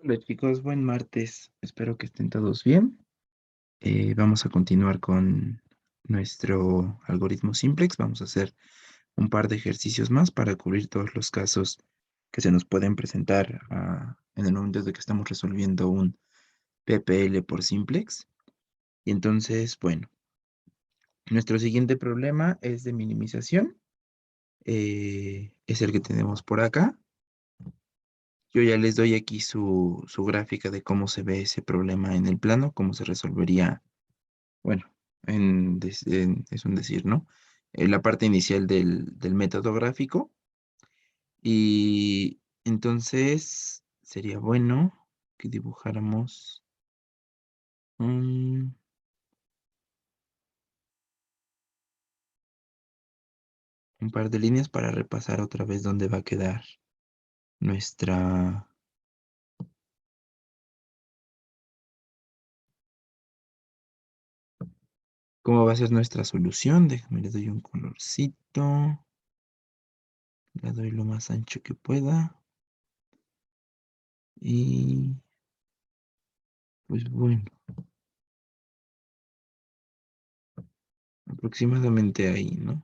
Hola chicos, buen martes. Espero que estén todos bien. Vamos a continuar con nuestro algoritmo simplex. Vamos a hacer un par de ejercicios más para cubrir todos los casos que se nos pueden presentar en el momento de que estamos resolviendo un PPL por simplex. Y entonces, bueno, nuestro siguiente problema es de minimización. Es el que tenemos por acá. Yo ya les doy aquí su gráfica de cómo se ve ese problema en el plano, cómo se resolvería. Bueno, es un decir, ¿no? La parte inicial del método gráfico. Y entonces sería bueno que dibujáramos un, un par de líneas para repasar otra vez dónde va a quedar nuestra... ¿Cómo va a ser nuestra solución? Déjame, le doy un colorcito. Le doy lo más ancho que pueda. Y pues bueno, aproximadamente ahí, ¿no?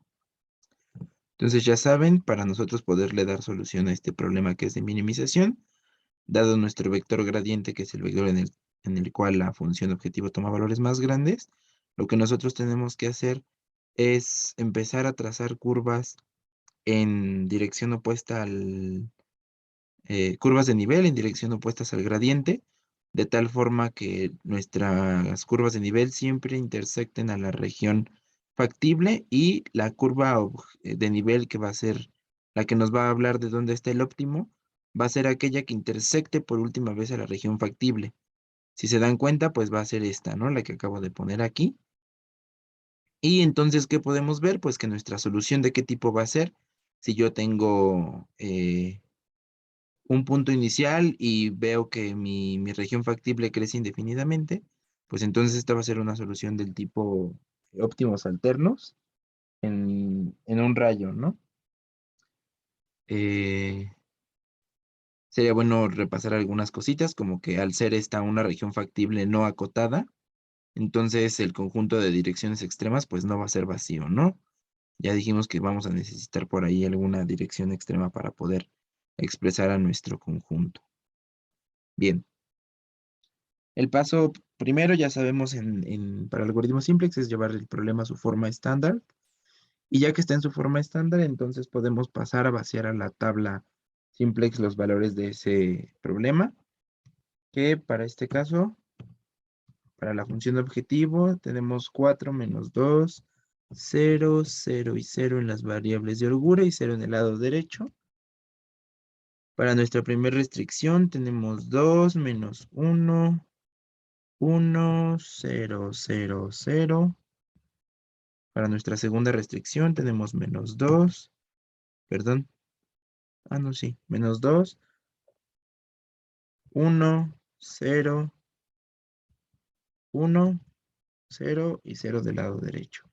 Entonces ya saben, para nosotros poderle dar solución a este problema que es de minimización, dado nuestro vector gradiente, que es el vector en el cual la función objetivo toma valores más grandes, lo que nosotros tenemos que hacer es empezar a trazar curvas en dirección opuesta curvas de nivel en dirección opuestas al gradiente, de tal forma que nuestras curvas de nivel siempre intersecten a la región factible y la curva de nivel que va a ser la que nos va a hablar de dónde está el óptimo, va a ser aquella que intersecte por última vez a la región factible. Si se dan cuenta, pues va a ser esta, ¿no? La que acabo de poner aquí. Y entonces, ¿qué podemos ver? Pues que nuestra solución de qué tipo va a ser. Si yo tengo un punto inicial y veo que mi región factible crece indefinidamente, pues entonces esta va a ser una solución del tipo óptimos alternos en un rayo, ¿no? Eh, Sería bueno repasar algunas cositas, como que al ser esta una región factible no acotada, entonces el conjunto de direcciones extremas pues no va a ser vacío, ¿no? Ya dijimos que vamos a necesitar por ahí alguna dirección extrema para poder expresar a nuestro conjunto. Bien. El paso primero, ya sabemos, para algoritmos simplex es llevar el problema a su forma estándar. Y ya que está en su forma estándar, entonces podemos pasar a vaciar a la tabla simplex los valores de ese problema, que para este caso, para la función de objetivo, tenemos 4 menos 2, 0, 0 y 0 en las variables de holgura y 0 en el lado derecho. Para nuestra primera restricción tenemos 2 menos 1, 1, 0, 0, 0. Para nuestra segunda restricción tenemos menos 2, perdón, no, sí, menos 2, 1, 0, 1, 0 y 0 del lado derecho.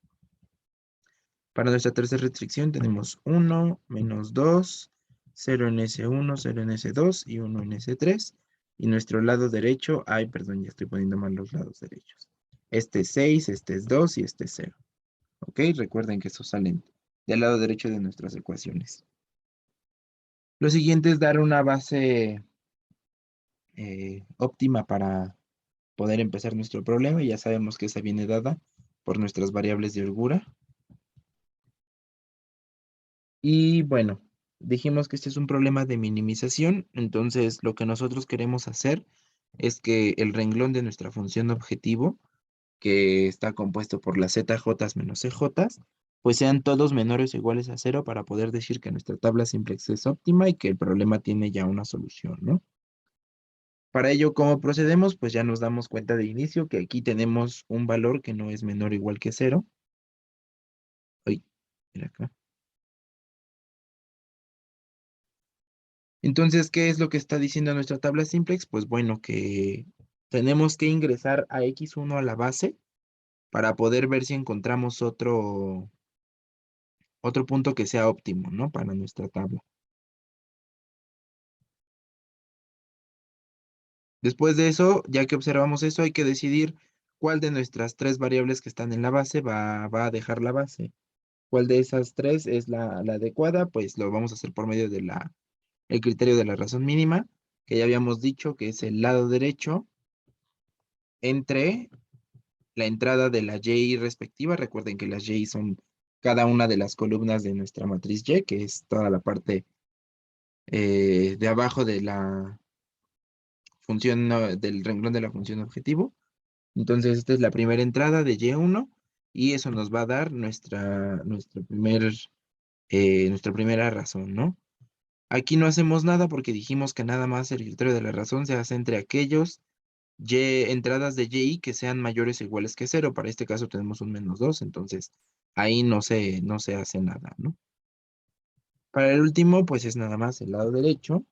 Para nuestra tercera restricción tenemos 1, menos 2, 0 en S1, 0 en S2 y 1 en S3. Y nuestro lado derecho, ay, perdón, ya estoy poniendo mal los lados derechos. Este es 6, este es 2 y este es 0. ¿Ok? Recuerden que estos salen del lado derecho de nuestras ecuaciones. Lo siguiente es dar una base óptima para poder empezar nuestro problema. Y ya sabemos que esa viene dada por nuestras variables de holgura. Y bueno, dijimos que este es un problema de minimización. Entonces, lo que nosotros queremos hacer es que el renglón de nuestra función objetivo, que está compuesto por las zj menos cj, pues sean todos menores o iguales a cero para poder decir que nuestra tabla simplex es óptima y que el problema tiene ya una solución, ¿no? Para ello, ¿cómo procedemos? Pues ya nos damos cuenta de inicio que aquí tenemos un valor que no es menor o igual que cero. Ay, mira acá. Entonces, ¿qué es lo que está diciendo nuestra tabla simplex? Pues bueno, que tenemos que ingresar a x1 a la base para poder ver si encontramos otro punto que sea óptimo, ¿no? Para nuestra tabla. Después de eso, ya que observamos eso, hay que decidir cuál de nuestras tres variables que están en la base va a dejar la base. ¿Cuál de esas tres es la adecuada? Pues lo vamos a hacer por medio de el criterio de la razón mínima, que ya habíamos dicho que es el lado derecho entre la entrada de la Y respectiva. Recuerden que las Y son cada una de las columnas de nuestra matriz Y, que es toda la parte de abajo de la función, del renglón de la función objetivo. Entonces, esta es la primera entrada de Y1 y eso nos va a dar nuestra primera razón, ¿no? Aquí no hacemos nada porque dijimos que nada más el criterio de la razón se hace entre aquellos entradas de Y que sean mayores o iguales que cero. Para este caso tenemos un -2, entonces ahí no se hace nada, ¿no? Para el último, pues es nada más el lado derecho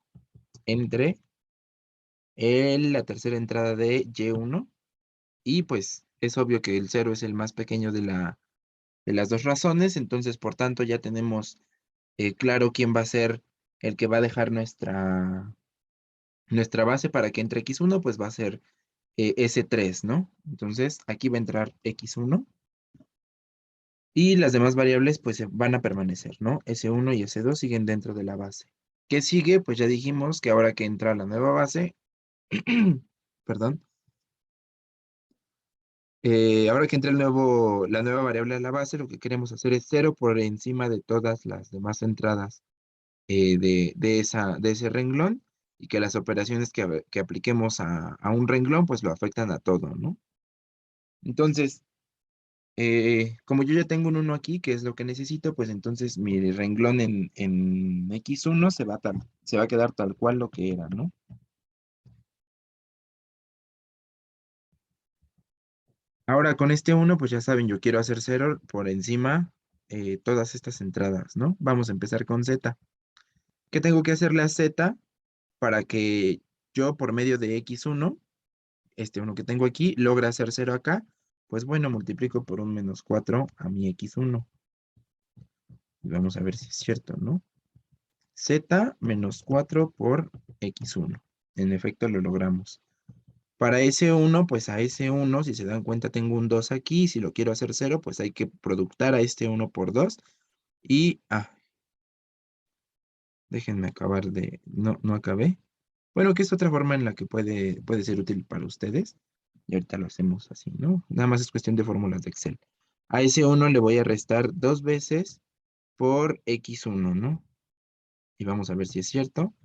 entre la tercera entrada de Y1 y pues es obvio que el cero es el más pequeño de las dos razones, entonces por tanto ya tenemos claro quién va a ser el que va a dejar nuestra base para que entre X1, pues va a ser S3, ¿no? Entonces aquí va a entrar X1 y las demás variables pues van a permanecer, ¿no? S1 y S2 siguen dentro de la base. ¿Qué sigue? Pues ya dijimos que ahora que entra la nueva base, perdón, ahora que entra la nueva variable a la base, lo que queremos hacer es cero por encima de todas las demás entradas de ese renglón y que las operaciones que apliquemos a un renglón pues lo afectan a todo, ¿no? Entonces, como yo ya tengo un uno aquí, que es lo que necesito, pues entonces mi renglón en X1 se va a quedar tal cual lo que era, ¿no? Ahora con este uno pues ya saben, yo quiero hacer cero por encima todas estas entradas, ¿no? Vamos a empezar con Z. ¿Qué tengo que hacerle a Z para que yo por medio de X1, este uno que tengo aquí, logre hacer cero acá? Pues bueno, multiplico por un -4 a mi X1. Y vamos a ver si es cierto, ¿no? Z -4 por X1. En efecto, lo logramos. Para S1, pues a S1, si se dan cuenta, tengo un 2 aquí. Si lo quiero hacer cero, pues hay que productar a este 1 por 2. Y, déjenme acabar de... No, no acabé. Bueno, que es otra forma en la que puede ser útil para ustedes. Y ahorita lo hacemos así, ¿no? Nada más es cuestión de fórmulas de Excel. A S1 le voy a restar dos veces por X1, ¿no? Y vamos a ver si es cierto.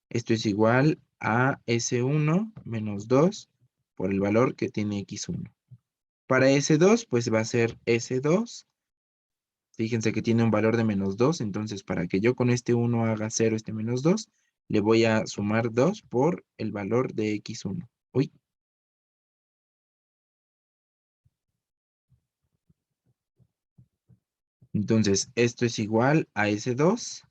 Esto es igual a S1 menos 2 por el valor que tiene X1. Para S2, pues va a ser S2. Fíjense que tiene un valor de -2, entonces para que yo con este 1 haga 0, este -2, le voy a sumar 2 por el valor de X1. Uy, entonces esto es igual a S2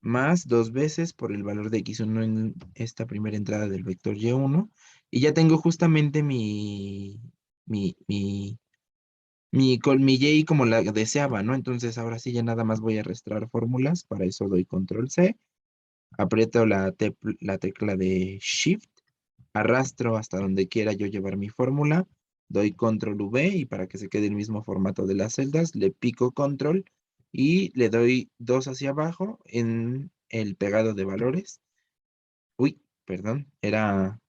más dos veces por el valor de X1 en esta primera entrada del vector Y1. Y ya tengo justamente mi, mi, con mi Y como la deseaba, ¿no? Entonces ahora sí ya nada más voy a restar fórmulas. Para eso doy control C. Aprieto la tecla de Shift. Arrastro hasta donde quiera yo llevar mi fórmula. Doy control V y para que se quede el mismo formato de las celdas, le pico control y le doy 2 hacia abajo en el pegado de valores. Uy, perdón, era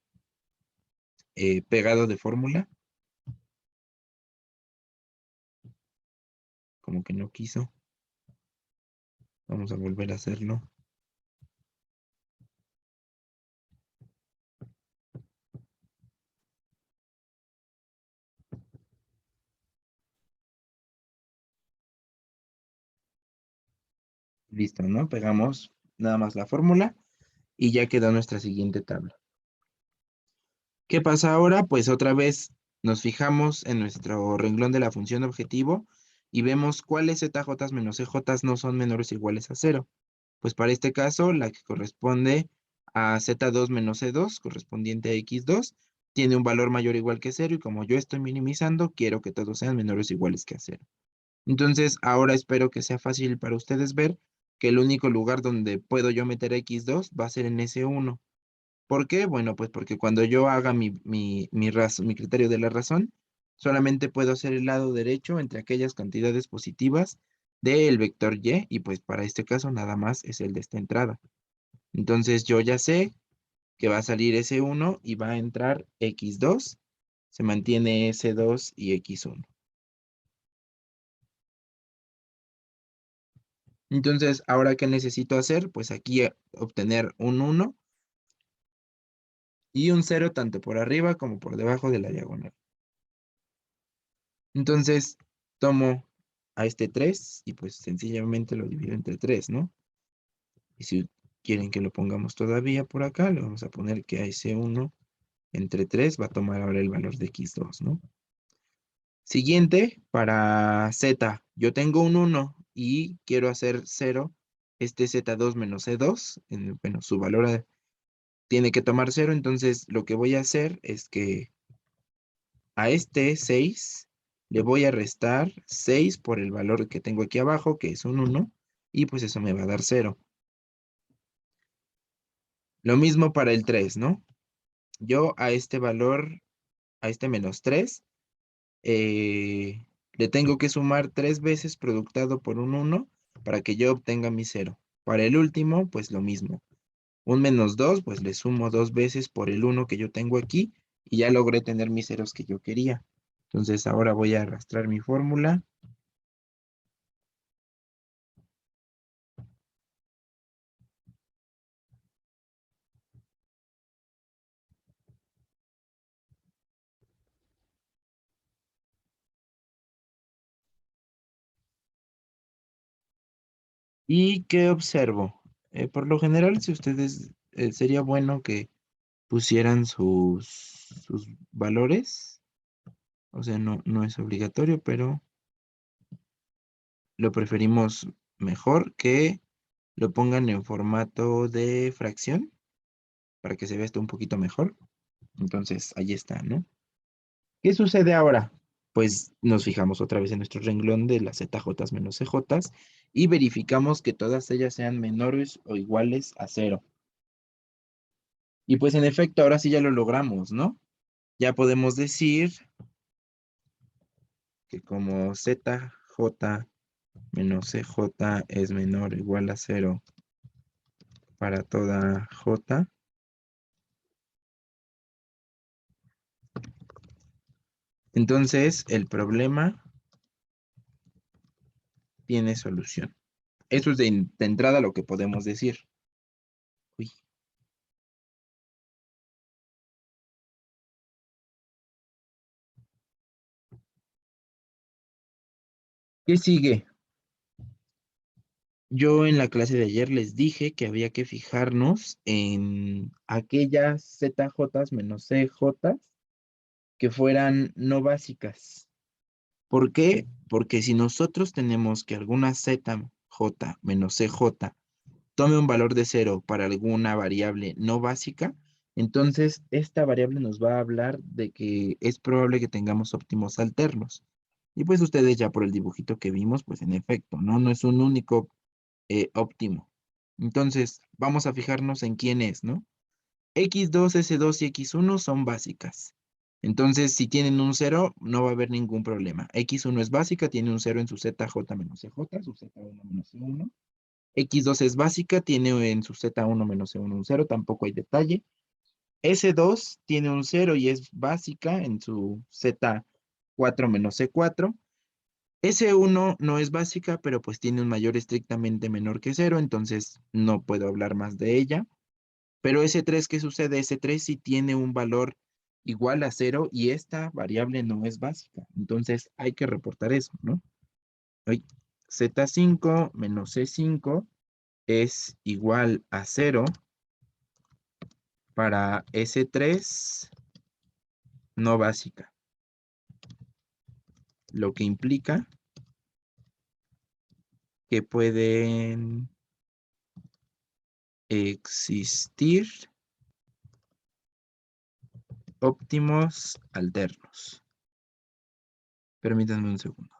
pegado de fórmula, como que no quiso. Vamos a volver a hacerlo. Listo, ¿no? Pegamos nada más la fórmula y ya quedó nuestra siguiente tabla. ¿Qué pasa ahora? Pues otra vez nos fijamos en nuestro renglón de la función objetivo y vemos cuáles ZJ menos EJ no son menores o iguales a cero. Pues para este caso, la que corresponde a Z2 menos C2, correspondiente a X2, tiene un valor mayor o igual que cero y como yo estoy minimizando, quiero que todos sean menores o iguales que a cero. Entonces, ahora espero que sea fácil para ustedes ver que el único lugar donde puedo yo meter X2 va a ser en S1. ¿Por qué? Bueno, pues porque cuando yo haga mi criterio de la razón, solamente puedo hacer el lado derecho entre aquellas cantidades positivas del vector y pues para este caso nada más es el de esta entrada. Entonces yo ya sé que va a salir S1 y va a entrar X2, se mantiene S2 y X1. Entonces, ¿ahora qué necesito hacer? Pues aquí obtener un 1 y un 0 tanto por arriba como por debajo de la diagonal. Entonces, tomo a este 3 y pues sencillamente lo divido entre 3, ¿no? Y si quieren que lo pongamos todavía por acá, le vamos a poner que a ese 1 entre 3 va a tomar ahora el valor de X2, ¿no? Siguiente, para Z, yo tengo un 1 y quiero hacer 0, este Z2 menos C2, bueno, su valor tiene que tomar 0, entonces lo que voy a hacer es que a este 6 le voy a restar 6 por el valor que tengo aquí abajo, que es un 1, y pues eso me va a dar 0. Lo mismo para el 3, ¿no? Yo a este valor, a este menos 3, le tengo que sumar 3 veces productado por un 1 para que yo obtenga mi 0. Para el último, pues lo mismo. Un menos 2, pues le sumo 2 veces por el 1 que yo tengo aquí y ya logré tener mis ceros que yo quería. Entonces ahora voy a arrastrar mi fórmula. ¿Y qué observo? Por lo general, si ustedes, sería bueno que pusieran sus valores. O sea, no es obligatorio, pero lo preferimos mejor que lo pongan en formato de fracción para que se vea esto un poquito mejor. Entonces, ahí está, ¿no? ¿Qué sucede ahora? Pues nos fijamos otra vez en nuestro renglón de las ZJ menos CJ y verificamos que todas ellas sean menores o iguales a 0. Y pues en efecto, ahora sí ya lo logramos, ¿no? Ya podemos decir que como ZJ menos CJ es menor o igual a 0 para toda J, entonces el problema tiene solución. Eso es de entrada lo que podemos decir. Uy, ¿qué sigue? Yo en la clase de ayer les dije que había que fijarnos en aquellas ZJ menos CJ que fueran no básicas. ¿Por qué? Porque si nosotros tenemos que alguna ZJ menos CJ tome un valor de 0 para alguna variable no básica, entonces esta variable nos va a hablar de que es probable que tengamos óptimos alternos. Y pues ustedes ya por el dibujito que vimos, pues en efecto, ¿no? No es un único óptimo. Entonces, vamos a fijarnos en quién es, ¿no? X2, S2 y X1 son básicas. Entonces, si tienen un 0, no va a haber ningún problema. X1 es básica, tiene un 0 en su ZJ menos CJ, su Z1 menos C1. X2 es básica, tiene en su Z1 menos C1 un 0, tampoco hay detalle. S2 tiene un 0 y es básica en su Z4 menos C4. S1 no es básica, pero pues tiene un mayor estrictamente menor que 0, entonces no puedo hablar más de ella. Pero S3, ¿qué sucede? S3 sí tiene un valor igual a 0 y esta variable no es básica. Entonces hay que reportar eso, ¿no? Ay, Z5 menos C5 es igual a 0 para S3 no básica, lo que implica que pueden existir óptimos alternos. Permítanme un segundo.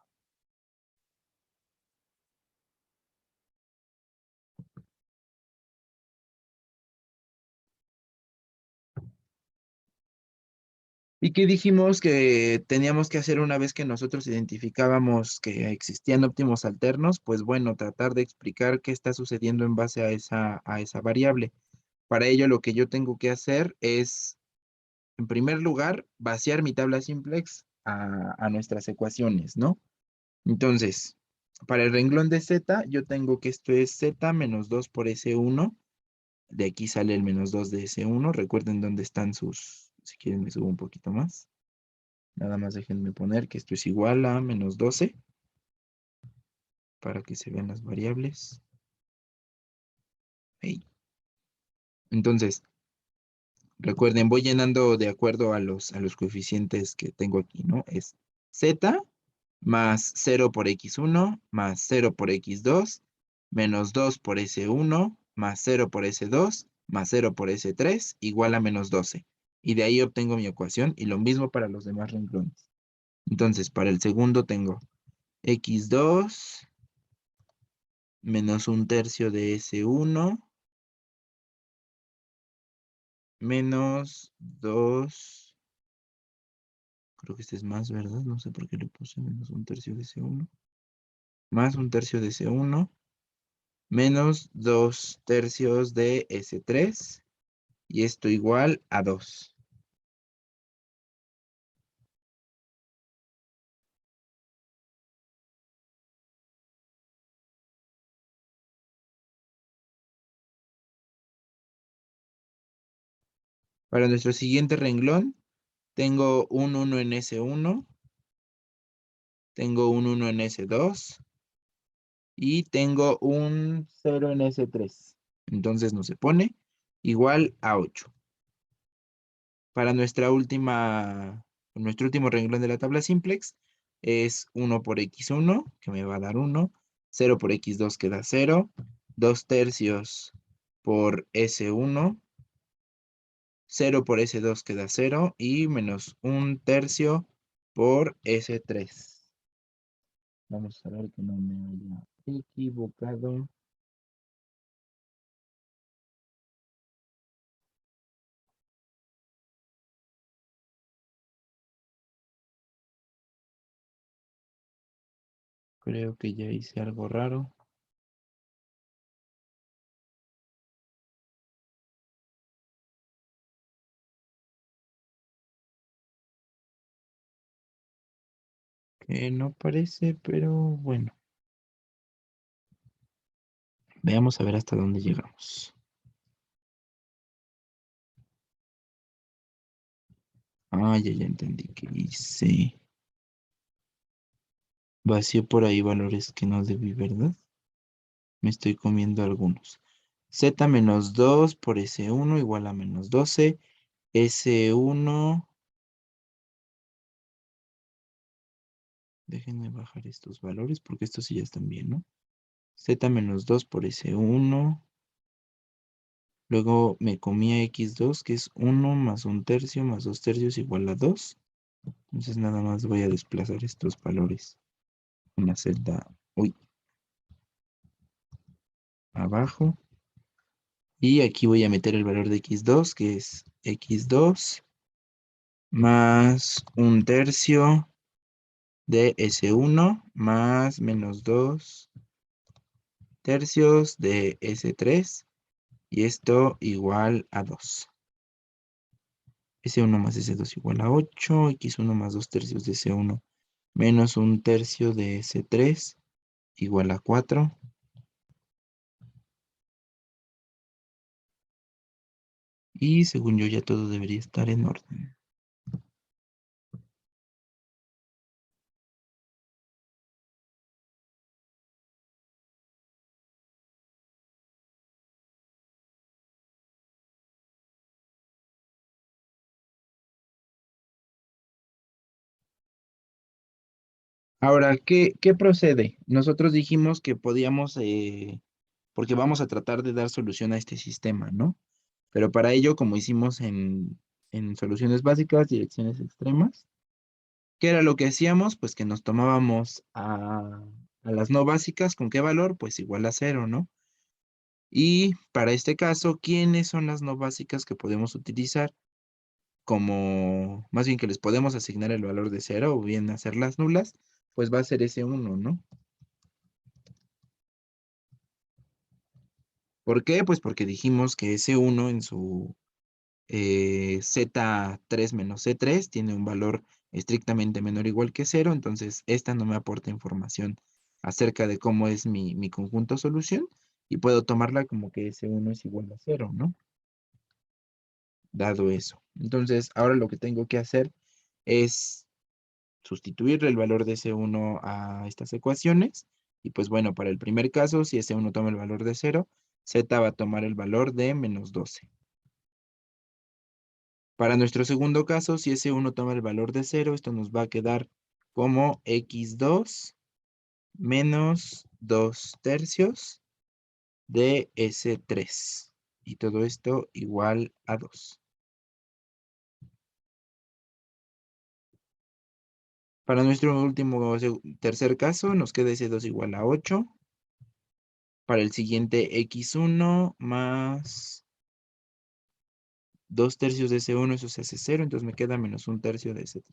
¿Y qué dijimos que teníamos que hacer una vez que nosotros identificábamos que existían óptimos alternos? Pues bueno, tratar de explicar qué está sucediendo en base a esa variable. Para ello, lo que yo tengo que hacer es, en primer lugar, vaciar mi tabla simplex a nuestras ecuaciones, ¿no? Entonces, para el renglón de z, yo tengo que esto es z menos 2 por S1. De aquí sale el menos 2 de S1. Recuerden dónde están sus, si quieren me subo un poquito más. Nada más déjenme poner que esto es igual a menos 12 para que se vean las variables. Ahí. Entonces, recuerden, voy llenando de acuerdo a los coeficientes que tengo aquí, ¿no? Es z más 0 por x1 más 0 por x2 menos 2 por s1 más 0 por s2 más 0 por s3 igual a menos 12. Y de ahí obtengo mi ecuación y lo mismo para los demás renglones. Entonces, para el segundo tengo x2 menos un tercio de S1 menos 2, creo que este es más, ¿verdad? No sé por qué le puse menos un tercio de S1, más un tercio de S1 menos 2 tercios de S3 y esto igual a 2. Para nuestro siguiente renglón, tengo un 1 en S1, tengo un 1 en S2 y tengo un 0 en S3. Entonces no se pone igual a 8. Para nuestro último renglón de la tabla simplex es 1 por x1, que me va a dar 1, 0 por x2 que da 0, 2 tercios por s1, 0 por s2 que da 0 y menos 1 tercio por s3. Vamos a ver que no me haya equivocado. Creo que ya hice algo raro. Que no parece, pero bueno. Veamos a ver hasta dónde llegamos. Ah, ya entendí que hice. Vació por ahí valores que no debí, ¿verdad? Me estoy comiendo algunos. Z menos 2 por S1 igual a menos 12. S1. Déjenme bajar estos valores porque estos sí ya están bien, ¿no? Z menos 2 por S1. Luego me comí a X2, que es 1 más un tercio más 2 tercios igual a 2. Entonces nada más voy a desplazar estos valores. Una celda, uy, abajo. Y aquí voy a meter el valor de X2, que es X2 más un tercio de S1 más menos 2 tercios de S3 y esto igual a 2. S1 más S2 igual a 8, X1 más 2 tercios de S1 menos un tercio de S3 igual a 4. Y según yo ya todo debería estar en orden. Ahora, ¿qué procede? Nosotros dijimos que podíamos, porque vamos a tratar de dar solución a este sistema, ¿no? Pero para ello, como hicimos en soluciones básicas, direcciones extremas, ¿qué era lo que hacíamos? Pues que nos tomábamos a las no básicas, ¿con qué valor? Pues igual a 0, ¿no? Y para este caso, ¿quiénes son las no básicas que podemos utilizar? como, más bien que les podemos asignar el valor de 0 o bien hacerlas nulas, pues va a ser ese 1, ¿no? ¿Por qué? Pues porque dijimos que ese 1 en su Z3 menos C3 tiene un valor estrictamente menor o igual que 0, entonces esta no me aporta información acerca de cómo es mi conjunto solución, y puedo tomarla como que ese 1 es igual a 0, ¿no? Dado eso. Entonces, ahora lo que tengo que hacer es sustituirle el valor de ese 1 a estas ecuaciones, y pues bueno, para el primer caso, si ese 1 toma el valor de 0, Z va a tomar el valor de menos 12. Para nuestro segundo caso, si ese 1 toma el valor de 0, esto nos va a quedar como x2 menos 2 tercios de S3. Y todo esto igual a 2. Para nuestro último tercer caso, nos queda S2 igual a 8. Para el siguiente, x1 más 2 tercios de S1, eso se hace 0, entonces me queda menos 1 tercio de S3.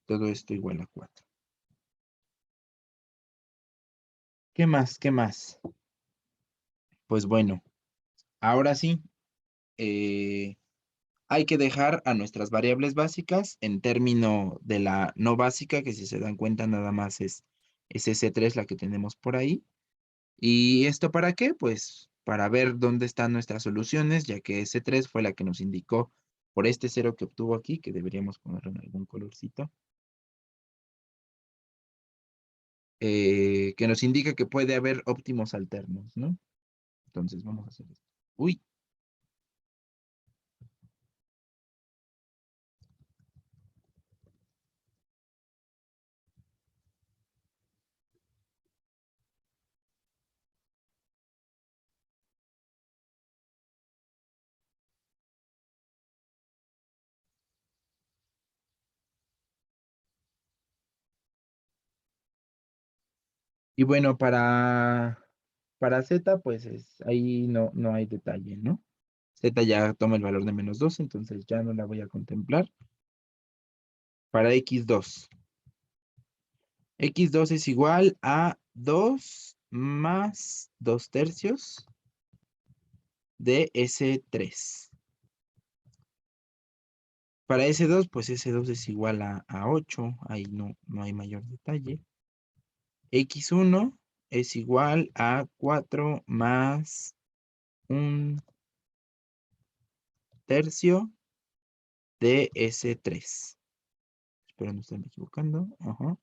Todo esto igual a 4. ¿Qué más? ¿Qué más? Pues bueno, ahora sí, eh, hay que dejar a nuestras variables básicas en término de la no básica, que si se dan cuenta nada más es S3 la que tenemos por ahí. ¿Y esto para qué? Pues para ver dónde están nuestras soluciones, ya que S3 fue la que nos indicó por este 0 que obtuvo aquí, que deberíamos ponerlo en algún colorcito, que nos indica que puede haber óptimos alternos, ¿no? Entonces vamos a hacer esto. Uy, y bueno, para Z, pues ahí no hay detalle, ¿no? Z ya toma el valor de menos 2, entonces ya no la voy a contemplar. Para x2. x2 es igual a 2 más 2 tercios de S3. Para S2, pues S2 es igual a 8, ahí no hay mayor detalle. X1 es igual a 4 más 1 tercio de S3. Espero no estarme equivocando. Ajá.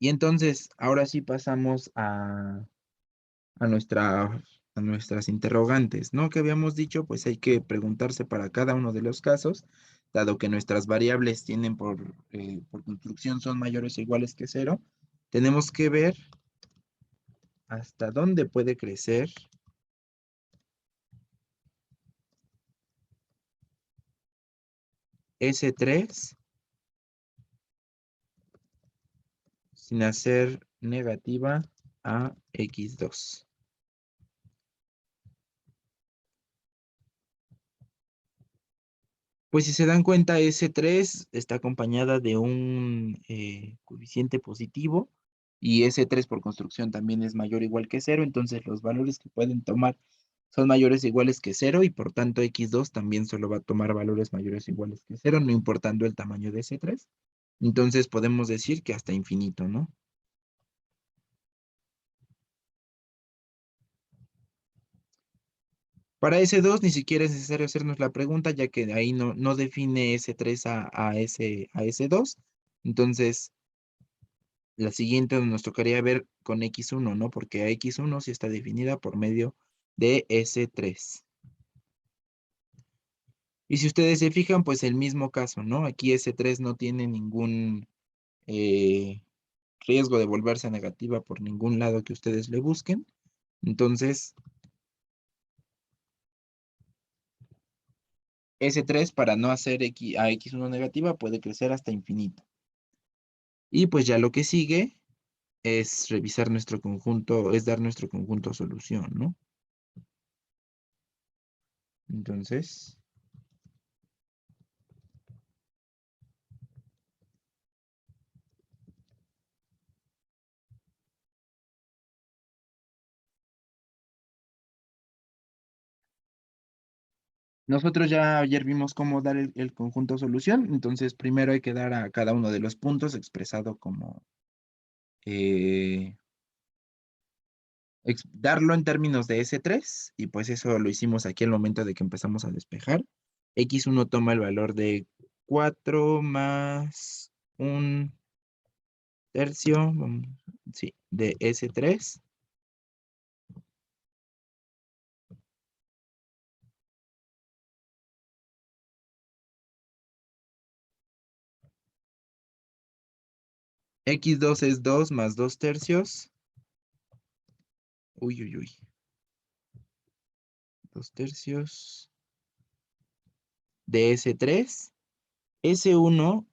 Y entonces, ahora sí pasamos a, nuestra, a nuestras interrogantes, ¿no? Que habíamos dicho, pues hay que preguntarse para cada uno de los casos, dado que nuestras variables tienen por construcción son mayores o iguales que 0, tenemos que ver hasta dónde puede crecer S3 sin hacer negativa a x2. Pues si se dan cuenta, S3 está acompañada de un coeficiente positivo, y S3 por construcción también es mayor o igual que 0, entonces los valores que pueden tomar son mayores o iguales que 0, y por tanto x2 también solo va a tomar valores mayores o iguales que 0, no importando el tamaño de S3. Entonces podemos decir que hasta infinito, ¿no? Para S2 ni siquiera es necesario hacernos la pregunta, ya que ahí no define S3 a S2. Entonces, la siguiente nos tocaría ver con x1, ¿no? Porque a x1 sí está definida por medio de S3. Y si ustedes se fijan, pues el mismo caso, ¿no? Aquí S3 no tiene ningún eh, riesgo de volverse negativa por ningún lado que ustedes le busquen. Entonces, S3 para no hacer a x1 negativa puede crecer hasta infinito. Y pues ya lo que sigue es revisar nuestro conjunto, es dar nuestro conjunto solución, ¿no? Entonces, nosotros ya ayer vimos cómo dar el conjunto solución, entonces primero hay que dar a cada uno de los puntos expresado como, eh, darlo en términos de S3, y pues eso lo hicimos aquí al momento de que empezamos a despejar. X1 toma el valor de 4 más un tercio, sí, de S3. X2 es 2 más 2 tercios. Uy, uy, uy. 2 tercios de S3. S1,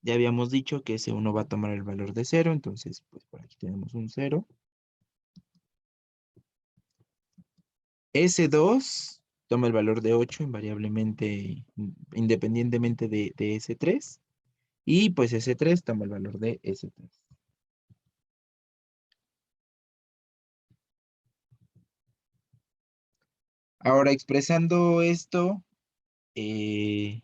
ya habíamos dicho que S1 va a tomar el valor de 0, entonces pues por aquí tenemos un 0. S2 toma el valor de 8 invariablemente, independientemente de S3. Y pues S3 toma el valor de S3. Ahora expresando esto, eh,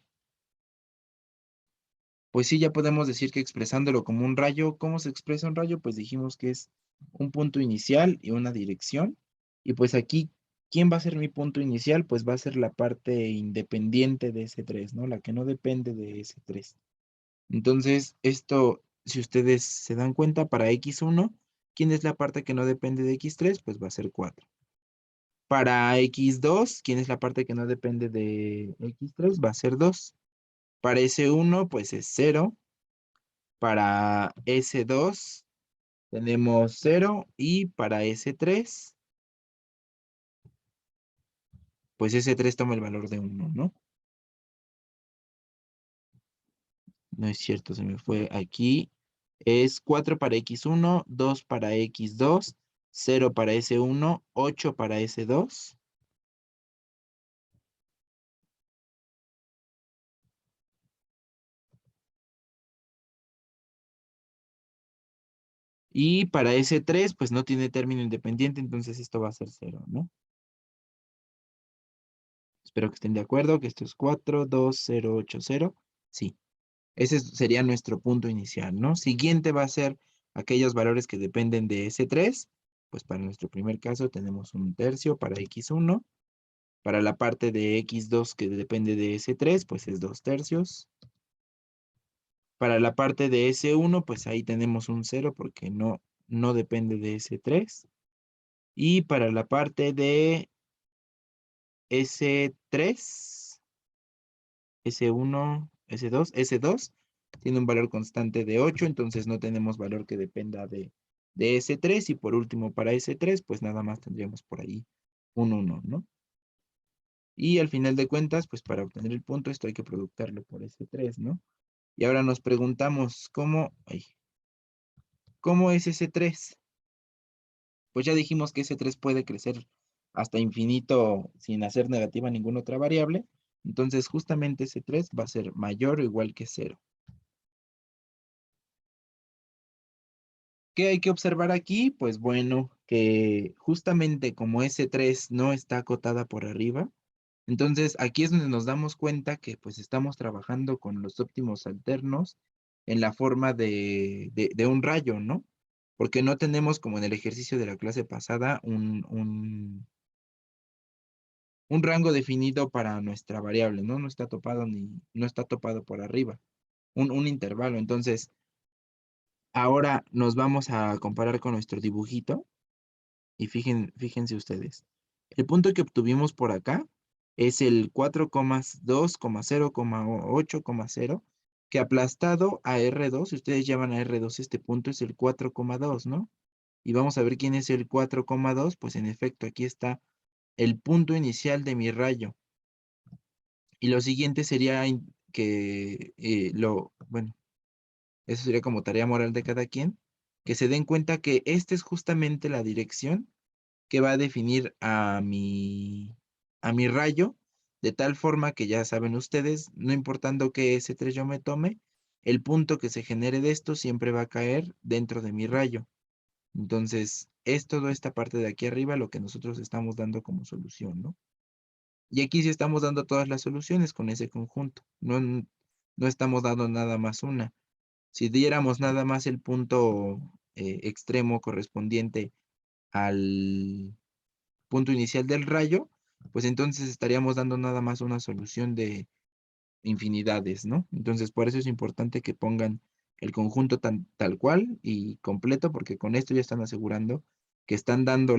pues sí, ya podemos decir que expresándolo como un rayo, ¿cómo se expresa un rayo? Pues dijimos que es un punto inicial y una dirección. Y pues aquí, ¿quién va a ser mi punto inicial? Pues va a ser la parte independiente de S3, ¿no? La que no depende de S3. Entonces, esto, si ustedes se dan cuenta, para X1, ¿quién es la parte que no depende de X3? Pues va a ser 4. Para X2, ¿quién es la parte que no depende de X3? Va a ser 2. Para S1, pues es 0. Para S2 tenemos 0 y para S3, pues S3 toma el valor de 1, ¿no? No es cierto, se me fue aquí. Es 4 para X1, 2 para X2, 0 para S1, 8 para S2. Y para S3, pues no tiene término independiente, entonces esto va a ser 0, ¿no? Espero que estén de acuerdo, que esto es 4, 2, 0, 8, 0. Sí. Ese sería nuestro punto inicial, ¿no? Siguiente va a ser aquellos valores que dependen de S3. Pues para nuestro primer caso tenemos un tercio para X1. Para la parte de X2 que depende de S3, pues es 2 tercios. Para la parte de S1, pues ahí tenemos un 0 porque no depende de S3. Y para la parte de S3, S1, S2 tiene un valor constante de 8, entonces no tenemos valor que dependa de S3. Y por último, para S3, pues nada más tendríamos por ahí un 1, ¿no? Y al final de cuentas, pues para obtener el punto, esto hay que productarlo por S3, ¿no? Y ahora nos preguntamos, ¿cómo es S3? Pues ya dijimos que S3 puede crecer hasta infinito sin hacer negativa ninguna otra variable. Entonces, justamente S3 va a ser mayor o igual que 0. ¿Qué hay que observar aquí? Pues bueno, que justamente como S3 no está acotada por arriba, entonces aquí es donde nos damos cuenta que pues estamos trabajando con los óptimos alternos en la forma de un rayo, ¿no? Porque no tenemos, como en el ejercicio de la clase pasada, un rango definido para nuestra variable, ¿no? No está topado por arriba, un intervalo. Entonces, ahora nos vamos a comparar con nuestro dibujito. Y fíjense ustedes, el punto que obtuvimos por acá es el 4,2,0,8,0, que aplastado a R2, si ustedes llaman a R2 este punto es el 4,2, ¿no? Y vamos a ver quién es el 4,2, pues en efecto aquí está el punto inicial de mi rayo. Y lo siguiente sería bueno, eso sería como tarea moral de cada quien, que se den cuenta que esta es justamente la dirección que va a definir a mi rayo de tal forma que ya saben ustedes, no importando qué S3 yo me tome, el punto que se genere de esto siempre va a caer dentro de mi rayo. Entonces, es toda esta parte de aquí arriba lo que nosotros estamos dando como solución, ¿no? Y aquí sí estamos dando todas las soluciones con ese conjunto. No estamos dando nada más una. Si diéramos nada más el punto extremo correspondiente al punto inicial del rayo, pues entonces estaríamos dando nada más una solución de infinidades, ¿no? Entonces, por eso es importante que pongan el conjunto tal cual y completo, porque con esto ya están asegurando que están dando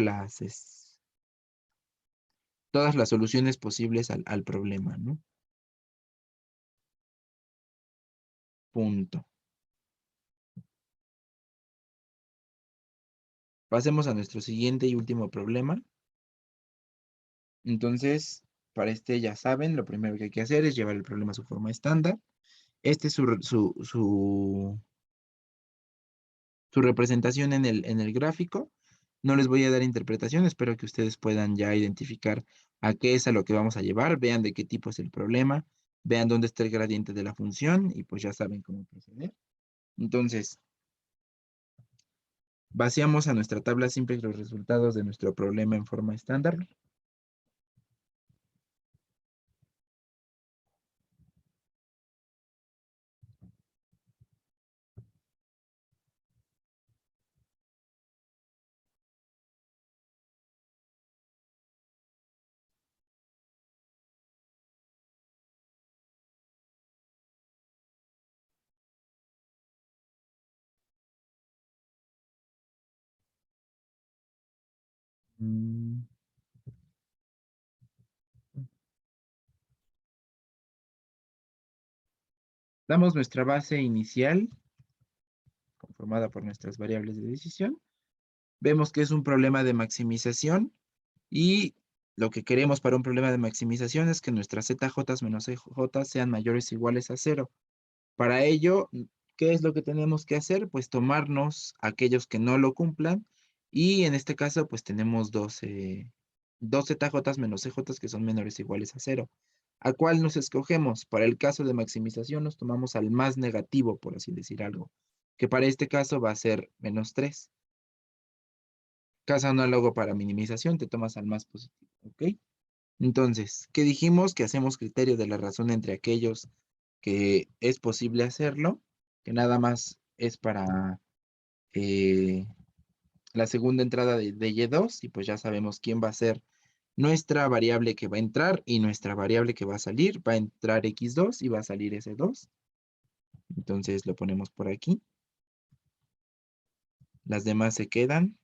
todas las soluciones posibles al problema, ¿no? Punto. Pasemos a nuestro siguiente y último problema. Entonces, para este ya saben, lo primero que hay que hacer es llevar el problema a su forma estándar. Este es su representación en el gráfico. No les voy a dar interpretación, espero que ustedes puedan ya identificar a qué es a lo que vamos a llevar, vean de qué tipo es el problema, vean dónde está el gradiente de la función y pues ya saben cómo proceder. Entonces, vaciamos a nuestra tabla simple los resultados de nuestro problema en forma estándar. Mm, Damos nuestra base inicial, conformada por nuestras variables de decisión. Vemos que es un problema de maximización y lo que queremos para un problema de maximización es que nuestras ZJ menos EJ sean mayores o iguales a cero. Para ello, ¿qué es lo que tenemos que hacer? Pues tomarnos aquellos que no lo cumplan y en este caso pues tenemos dos ZJ menos EJ que son menores o iguales a cero. ¿A cuál nos escogemos? Para el caso de maximización nos tomamos al más negativo, por así decir algo, que para este caso va a ser -3. Caso análogo para minimización, te tomas al más positivo, ¿ok? Entonces, ¿qué dijimos? Que hacemos criterio de la razón entre aquellos que es posible hacerlo, que nada más es para eh, la segunda entrada de Y2, y pues ya sabemos quién va a ser nuestra variable que va a entrar y nuestra variable que va a salir. Va a entrar X2 y va a salir S2. Entonces lo ponemos por aquí. Las demás se quedan.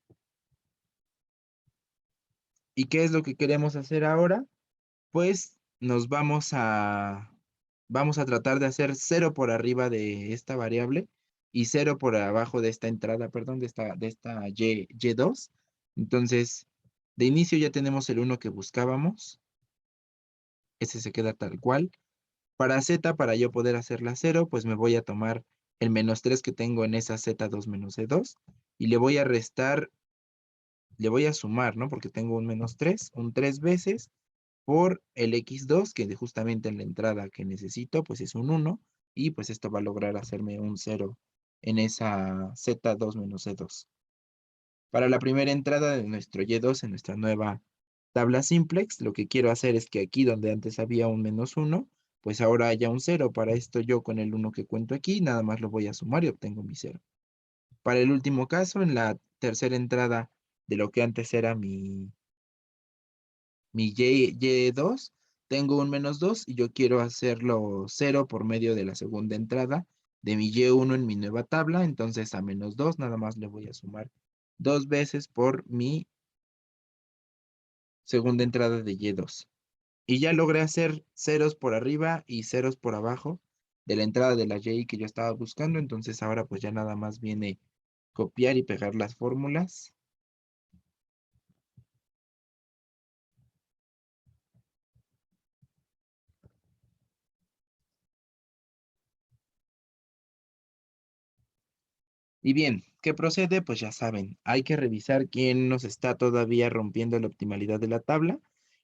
¿Y qué es lo que queremos hacer ahora? Pues vamos a tratar de hacer 0 por arriba de esta variable y 0 por abajo de esta entrada, perdón, de esta Y2. Entonces, de inicio ya tenemos el 1 que buscábamos. Ese se queda tal cual. Para Z, para yo poder hacer la 0, pues me voy a tomar el -3 que tengo en esa Z2 menos E2 y le voy a restar, le voy a sumar, ¿no? Porque tengo un -3, un 3 veces por el X2, que justamente en la entrada que necesito, pues es un 1, y pues esto va a lograr hacerme un 0 en esa Z2 menos C2. Para la primera entrada de nuestro Y2 en nuestra nueva tabla simplex, lo que quiero hacer es que aquí donde antes había un -1, pues ahora haya un 0. Para esto yo con el 1 que cuento aquí, nada más lo voy a sumar y obtengo mi 0. Para el último caso, en la tercera entrada de lo que antes era mi Y2, tengo un -2 y yo quiero hacerlo 0 por medio de la segunda entrada de mi Y1 en mi nueva tabla, entonces a -2 nada más le voy a sumar 2 veces por mi segunda entrada de Y2. Y ya logré hacer ceros por arriba y ceros por abajo de la entrada de la Y que yo estaba buscando, entonces ahora pues ya nada más viene copiar y pegar las fórmulas. Y bien, ¿qué procede? Pues ya saben, hay que revisar quién nos está todavía rompiendo la optimalidad de la tabla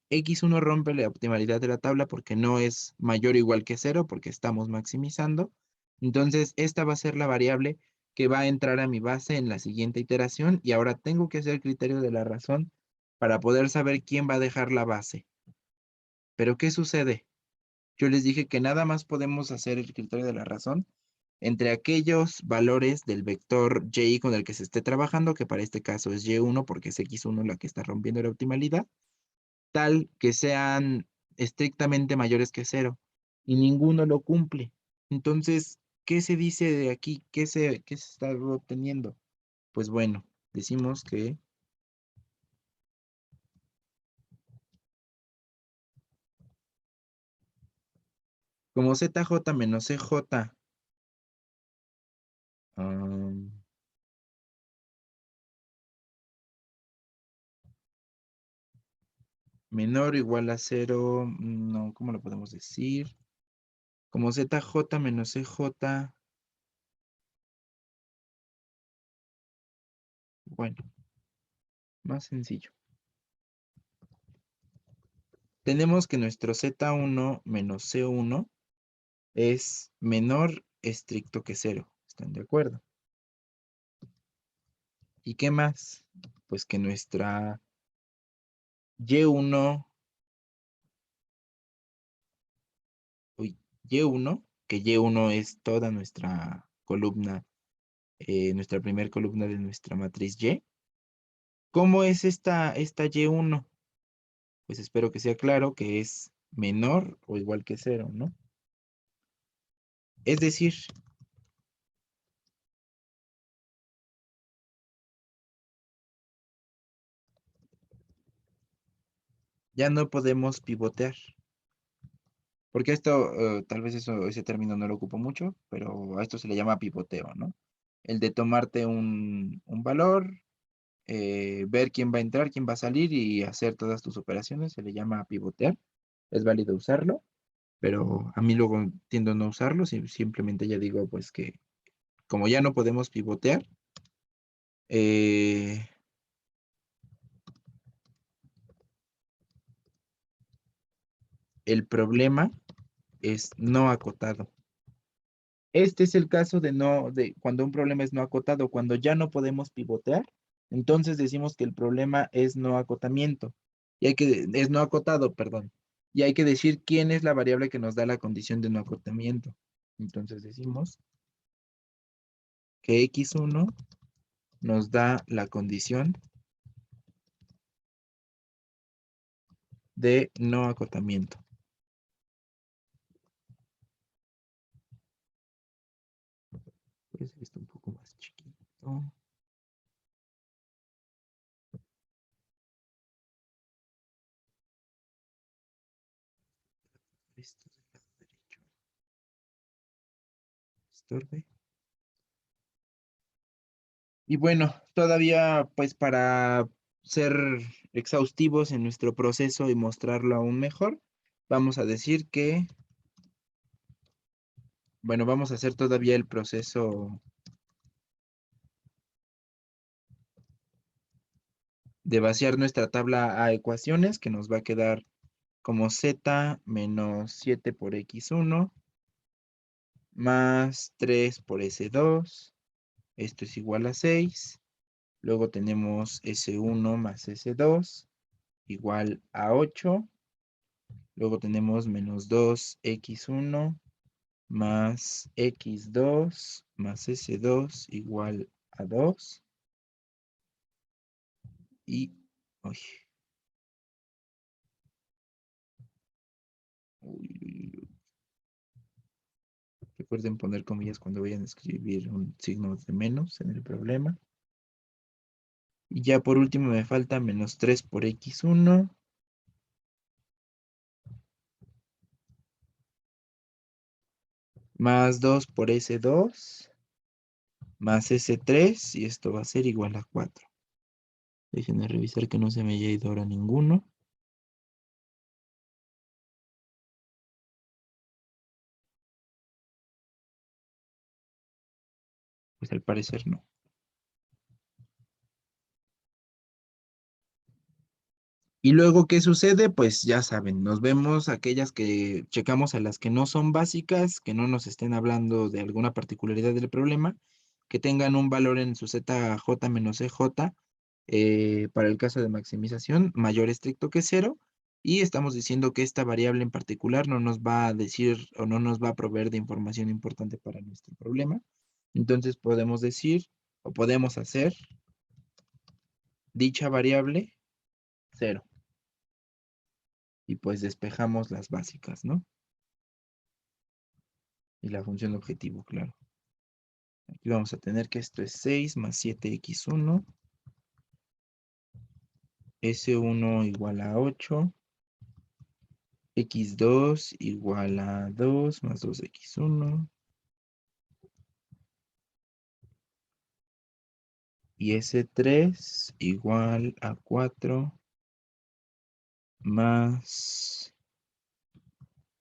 X1 rompe la optimalidad de la tabla porque no es mayor o igual que 0, porque estamos maximizando. Entonces, esta va a ser la variable que va a entrar a mi base en la siguiente iteración y ahora tengo que hacer el criterio de la razón para poder saber quién va a dejar la base. Pero, ¿qué sucede? Yo les dije que nada más podemos hacer el criterio de la razón entre aquellos valores del vector y con el que se esté trabajando, que para este caso es y1 porque es x1 la que está rompiendo la optimalidad, tal que sean estrictamente mayores que 0 y ninguno lo cumple. Entonces, ¿qué se dice de aquí? ¿Qué se está obteniendo? Pues bueno, decimos que como ZJ menos CJ am, menor o igual a 0, no, ¿cómo lo podemos decir? Como ZJ menos CJ, bueno, más sencillo. Tenemos que nuestro Z1 menos C1 es menor estricto que 0. ¿Están de acuerdo? ¿Y qué más? Pues que nuestra Y1, uy, Y1, que Y1 es toda nuestra columna, nuestra primer columna de nuestra matriz Y. ¿Cómo es esta Y1? Pues espero que sea claro que es menor o igual que 0, ¿no? Es decir, ya no podemos pivotear. Porque esto, tal vez ese término no lo ocupo mucho, pero a esto se le llama pivoteo, ¿no? El de tomarte un valor, ver quién va a entrar, quién va a salir y hacer todas tus operaciones, se le llama pivotear. Es válido usarlo, pero a mí luego tiendo a no usarlo, simplemente ya digo pues que como ya no podemos pivotear, eh, el problema es no acotado. Este es el caso de cuando un problema es no acotado, cuando ya no podemos pivotear, entonces decimos que el problema es no acotamiento, es no acotado, perdón, y hay que decir quién es la variable que nos da la condición de no acotamiento. Entonces decimos que x1 nos da la condición de no acotamiento. Pues esto un poco más chiquito. Esto del lado derecho. Estorbe. Y bueno, todavía pues para ser exhaustivos en nuestro proceso y mostrarlo aún mejor, vamos a decir que, bueno, vamos a hacer todavía el proceso de vaciar nuestra tabla a ecuaciones, que nos va a quedar como z menos 7 por x1 más 3 por s2. Esto es igual a 6. Luego tenemos s1 más s2 igual a 8. Luego tenemos menos 2x1 más x2 más s2 igual a 2. Y, uy, uy, uy, uy. Recuerden poner comillas cuando vayan a escribir un signo de menos en el problema. Y ya por último me falta menos 3 por x1 más 2 por s2 más s3 y esto va a ser igual a 4. Déjenme revisar que no se me haya ido ahora ninguno. Pues al parecer no. Y luego, ¿qué sucede? Pues ya saben, nos vemos aquellas que checamos a las que no son básicas, que no nos estén hablando de alguna particularidad del problema, que tengan un valor en su ZJ menos EJ, para el caso de maximización, mayor estricto que cero, y estamos diciendo que esta variable en particular no nos va a decir o no nos va a proveer de información importante para nuestro problema. Entonces podemos decir o podemos hacer dicha variable cero. Y pues despejamos las básicas, ¿no? Y la función de objetivo, claro. Aquí vamos a tener que esto es 6 más 7x1, S1 igual a 8, x2 igual a 2 más 2x1, y S3 igual a 4 más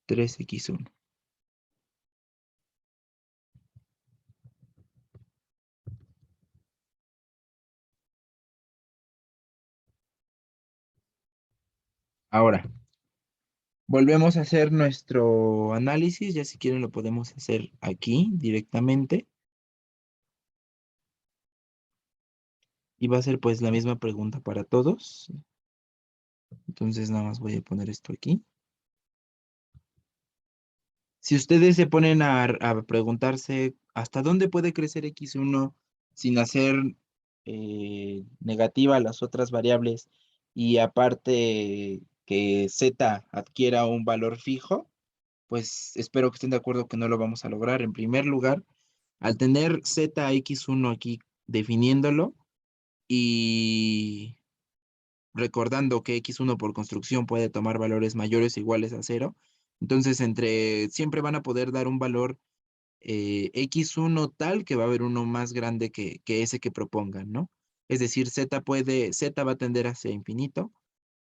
3x1. Ahora, volvemos a hacer nuestro análisis, ya si quieren lo podemos hacer aquí directamente. Y va a ser pues la misma pregunta para todos. Entonces nada más voy a poner esto aquí. Si ustedes se ponen a preguntarse hasta dónde puede crecer x1 sin hacer negativa las otras variables y aparte que z adquiera un valor fijo, pues espero que estén de acuerdo que no lo vamos a lograr. En primer lugar, al tener zx1 aquí definiéndolo y recordando que x1 por construcción puede tomar valores mayores o iguales a cero, entonces siempre van a poder dar un valor x1 tal que va a haber uno más grande que ese que propongan, ¿no? Es decir, z va a tender hacia infinito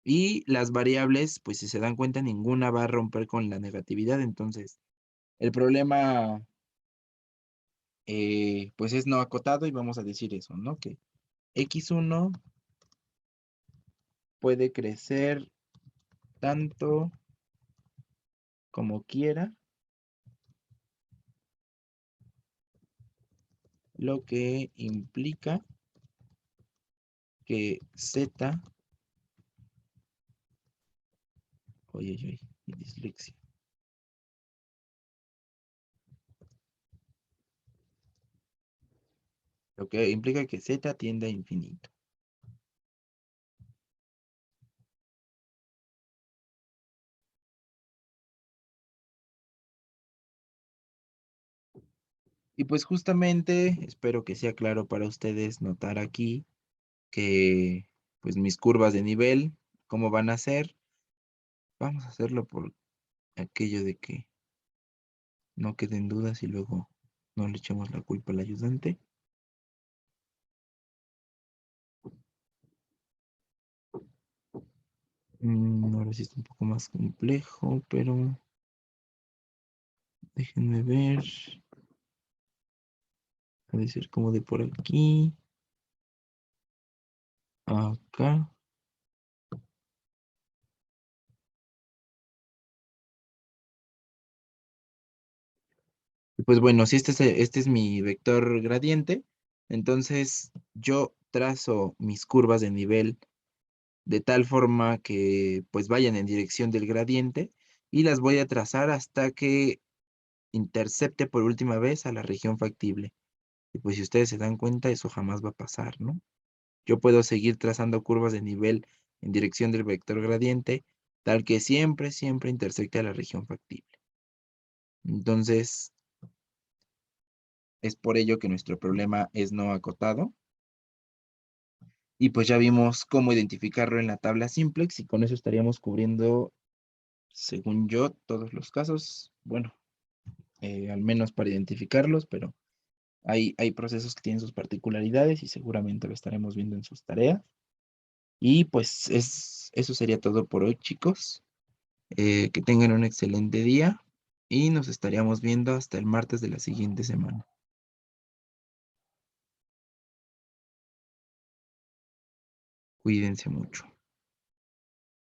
y las variables, pues si se dan cuenta, ninguna va a romper con la negatividad, entonces el problema pues es no acotado y vamos a decir eso, ¿no? Que x1 puede crecer tanto como quiera, lo que implica que z, oye, oye, mi dislexia, lo que implica que z tiende a infinito. Y pues justamente espero que sea claro para ustedes notar aquí que pues mis curvas de nivel, ¿cómo van a ser? Vamos a hacerlo por aquello de que no queden dudas y luego no le echemos la culpa al ayudante. Ahora sí está un poco más complejo, pero déjenme ver. Ha de ser como de por aquí, acá. Y pues bueno, si este es mi vector gradiente, entonces yo trazo mis curvas de nivel de tal forma que pues vayan en dirección del gradiente y las voy a trazar hasta que intercepte por última vez a la región factible. Y pues si ustedes se dan cuenta, eso jamás va a pasar, ¿no? Yo puedo seguir trazando curvas de nivel en dirección del vector gradiente, tal que siempre, siempre intersecte a la región factible. Entonces, es por ello que nuestro problema es no acotado. Y pues ya vimos cómo identificarlo en la tabla simplex y con eso estaríamos cubriendo, según yo, todos los casos. Bueno, al menos para identificarlos, pero hay procesos que tienen sus particularidades y seguramente lo estaremos viendo en sus tareas. Y pues eso sería todo por hoy, chicos. Que tengan un excelente día y nos estaríamos viendo hasta el martes de la siguiente semana. Cuídense mucho.